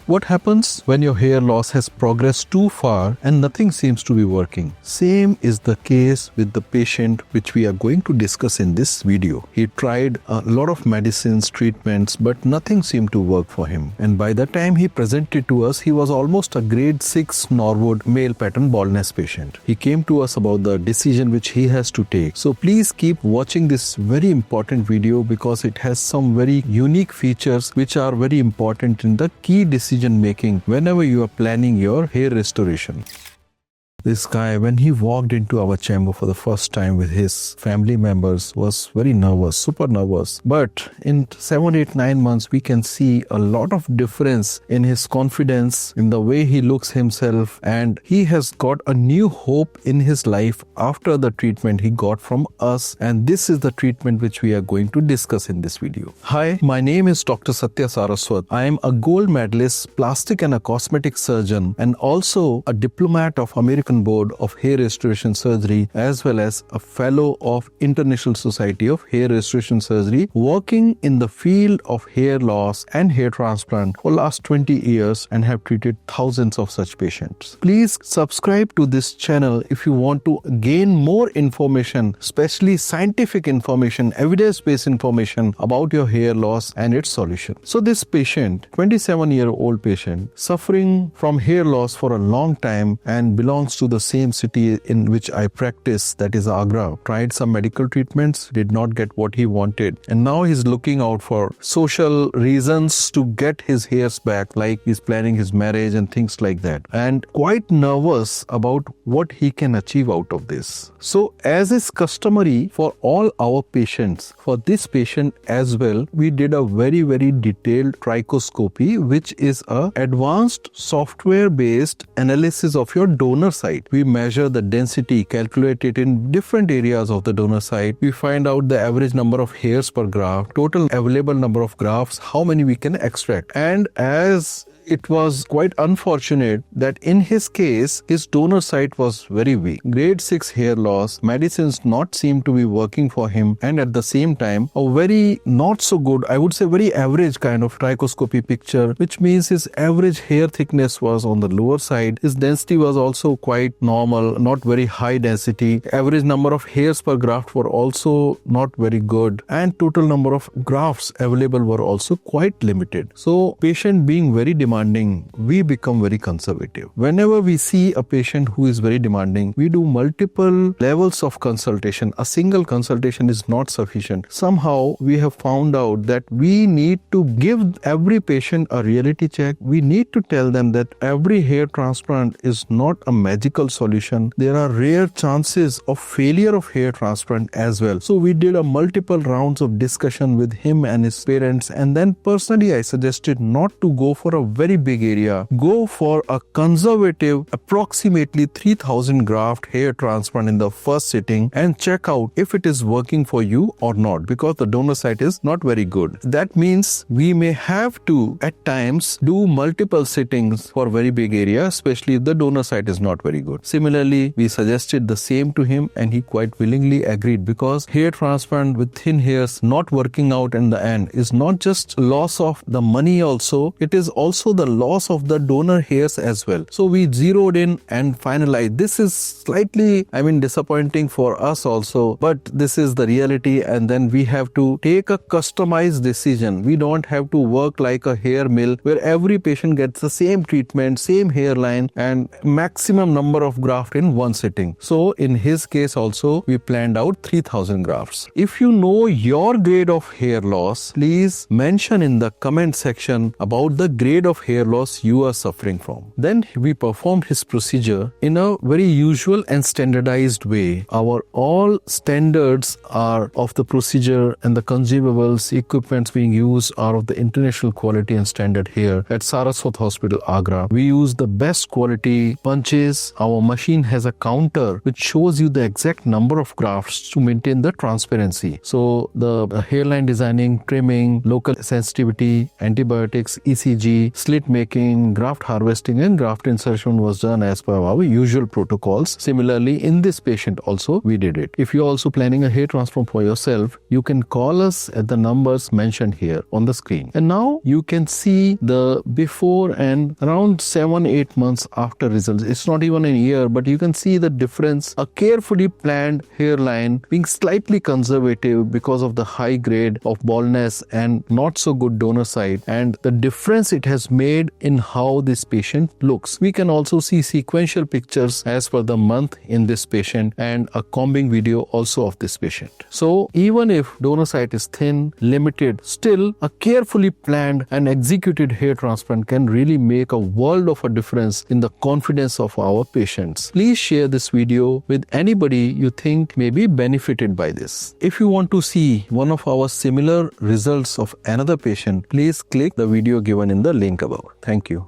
What happens when your hair loss has progressed too far and nothing seems to be working? Same is the case with the patient which we are going to discuss in this video. He tried a lot of medicines, treatments, but nothing seemed to work for him. And by the time he presented to us, he was almost a grade 6 Norwood male pattern baldness patient. He came to us about the decision which he has to take. So please keep watching this very important video because it has some very unique features which are very important in the key decision making whenever you are planning your hair restoration. This guy, when he walked into our chamber for the first time with his family members, was very nervous, super nervous. But in 7, 8, 9 months, we can see a lot of difference in his confidence, in the way he looks himself, and he has got a new hope in his life after the treatment he got from us. And this is the treatment which we are going to discuss in this video. Hi, my name is Dr. Satya Saraswat. I am a gold medalist, plastic and a cosmetic surgeon, and also a diplomat of American Board of Hair Restoration Surgery, as well as a fellow of International Society of Hair Restoration Surgery, working in the field of hair loss and hair transplant for last 20 years and have treated thousands of such patients. Please subscribe to this channel if you want to gain more information, especially scientific information, evidence-based information about your hair loss and its solution. So this patient, 27-year-old patient, suffering from hair loss for a long time and belongs to the same city in which I practice, that is Agra, tried some medical treatments, did not get what he wanted, and now he's looking out for social reasons to get his hairs back, like he's planning his marriage and things like that, and quite nervous about what he can achieve out of this. So as is customary for all our patients, for this patient as well, we did a very detailed trichoscopy, which is a advanced software based analysis of your donor site. We measure the density, calculate it in different areas of the donor site. We find out the average number of hairs per graft, total available number of grafts, how many we can extract. And as it was quite unfortunate that in his case, his donor site was very weak. Grade 6 hair loss, medicines not seem to be working for him, and at the same time, a very not so good, I would say very average kind of trichoscopy picture, which means his average hair thickness was on the lower side. His density was also quite normal, not very high density. Average number of hairs per graft were also not very good, and total number of grafts available were also quite limited. So patient being very demanding, we become very conservative. Whenever we see a patient who is very demanding, we do multiple levels of consultation. A single consultation is not sufficient. Somehow we have found out that we need to give every patient a reality check. We need to tell them that every hair transplant is not a magical solution. There are rare chances of failure of hair transplant as well. So we did a multiple rounds of discussion with him and his parents, and then personally I suggested not to go for a very big area. Go for a conservative, approximately 3000 graft hair transplant in the first sitting and check out if it is working for you or not, because the donor site is not very good. That means we may have to at times do multiple sittings for very big area, especially if the donor site is not very good. Similarly, we suggested the same to him and he quite willingly agreed, because hair transplant with thin hairs not working out in the end is not just loss of the money also, it is also the loss of the donor hairs as well. So we zeroed in and finalized. This is slightly, disappointing for us also, but this is the reality, and then we have to take a customized decision. We don't have to work like a hair mill where every patient gets the same treatment, same hairline, and maximum number of graft in one sitting. So in his case also, we planned out 3000 grafts. If you know your grade of hair loss, please mention in the comment section about the grade of hair loss you are suffering from. Then we performed his procedure in a very usual and standardized way. Our all standards are of the procedure, and the consumables, equipments being used are of the international quality and standard here at Saraswat Hospital Agra. We use the best quality punches. Our machine has a counter which shows you the exact number of grafts to maintain the transparency. So the hairline designing, trimming, local sensitivity, antibiotics, ECG, slit slit making, graft harvesting and graft insertion was done as per our usual protocols. Similarly, in this patient also we did it. If you're also planning a hair transplant for yourself, you can call us at the numbers mentioned here on the screen. And now you can see the before and around 7-8 months after results. It's not even a year, but you can see the difference. A carefully planned hairline being slightly conservative because of the high grade of baldness and not so good donor side, and the difference it has made in how this patient looks. We can also see sequential pictures as per the month in this patient and a combing video also of this patient. So even if donor site is thin, limited, still a carefully planned and executed hair transplant can really make a world of a difference in the confidence of our patients. Please share this video with anybody you think may be benefited by this. If you want to see one of our similar results of another patient, please click the video given in the link above. Thank you.